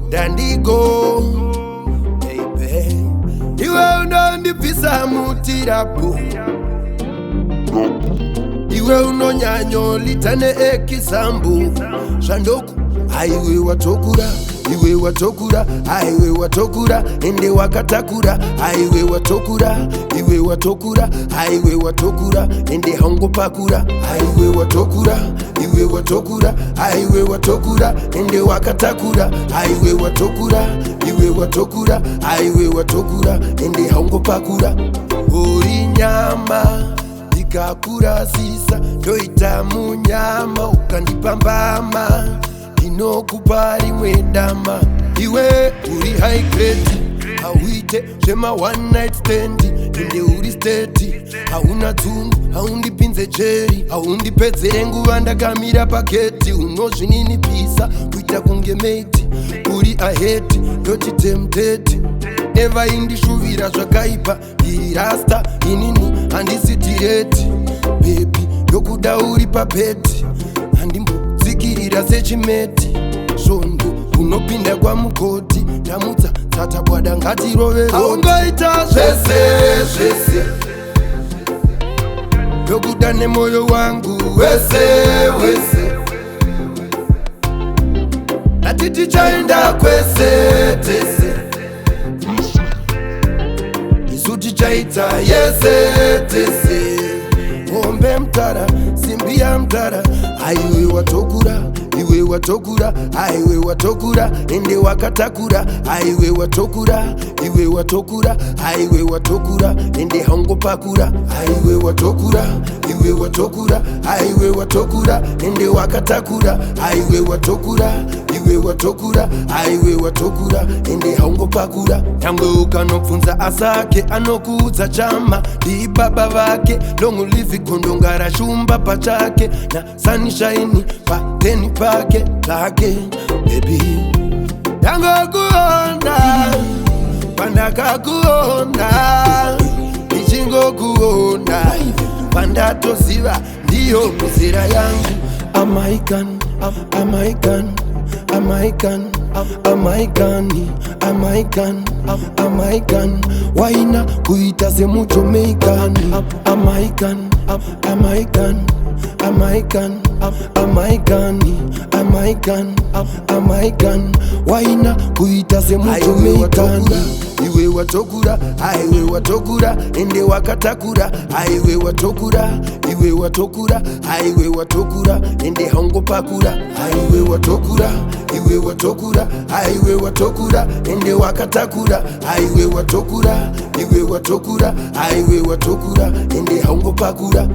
Dandigo, baby. Iwe unondipisa mutirapo, iwe unonyanyo litane ekisambu shandoku. Aiwe watokura, iwe watokura, aiwe watokura, ende wakatakura. Aiwe watokura, iwe watokura, aiwe watokura, ende hongo pakura. Aiwe watokura, iwe watokura, aiwe watokura, ende wakatakura. Aiwe watokura, iwe watokura, aiwe watokura, ende hongo pakura. Uri nyama ikakura sisa, ndoita munyama ukandipambama. Inokupari mwedama, iwe uri high grade. Hauite shema one night stand, inde uri steady. Hauna tungu, haundipinze jeri, haundipedzere nguva ndakamira paketi. Unozvinini pisa, kuita kunge mate. Uri ahead, ndoti tempted. Never indishuvira zvakaipa, iri rasta, inini handisitireti. Baby, ndokuda uri papeti, handimbodzikirira sechimeti. Svondo, unopinda kwa mugodi, ndamutsa tatabwada ngatirovero. Haungaita zvese zvese, ndokuda nemoyo wangu wese wese. Natiti chaenda kwese tese, isu tichaita yese tese. Ombe mtara, simbia mtara. Aiwe watokura, iwe watokura, aiwe watokura, ende wakatakura. Aiwe watokura, iwe watokura, aiwe watokura, ende hongo pakura. Aiwe watokura, iwe watokura, aiwe watokura, ende wakatakura. Aiwe watokura, iwe watokura, aiwe watokura, ende hongo pakura. Nyangwe ukanopfunza asake, anokuudza chama. Ndi baba vake, longu livi kondongara shumba pachake. Na sunshine pateni pake lake. Baby, tango kuona, pandaka kuona, nichingo kuona, pandato ziva, ndiyo mizira yangu. Amaikan, Amaikan, Amaikan, Amaikan, Amaikan, Amaikan. Waina kuita se mucho meikan. Amaikan, Amaikan, Amaikan, Amaikan, Amaikan, Amaikan. Waina kuita se mucho meikan. Iwe watokura, aiwe watokura, ende wakatakura. Aiwe watokura, iwe watokura, aiwe watokura, ende hongo pakura. Aiwe watokura, iwe watokura, aiwe watokura, ende wakatakura. Aiwe watokura, iwe watokura, aiwe watokura, ende hongo pakura.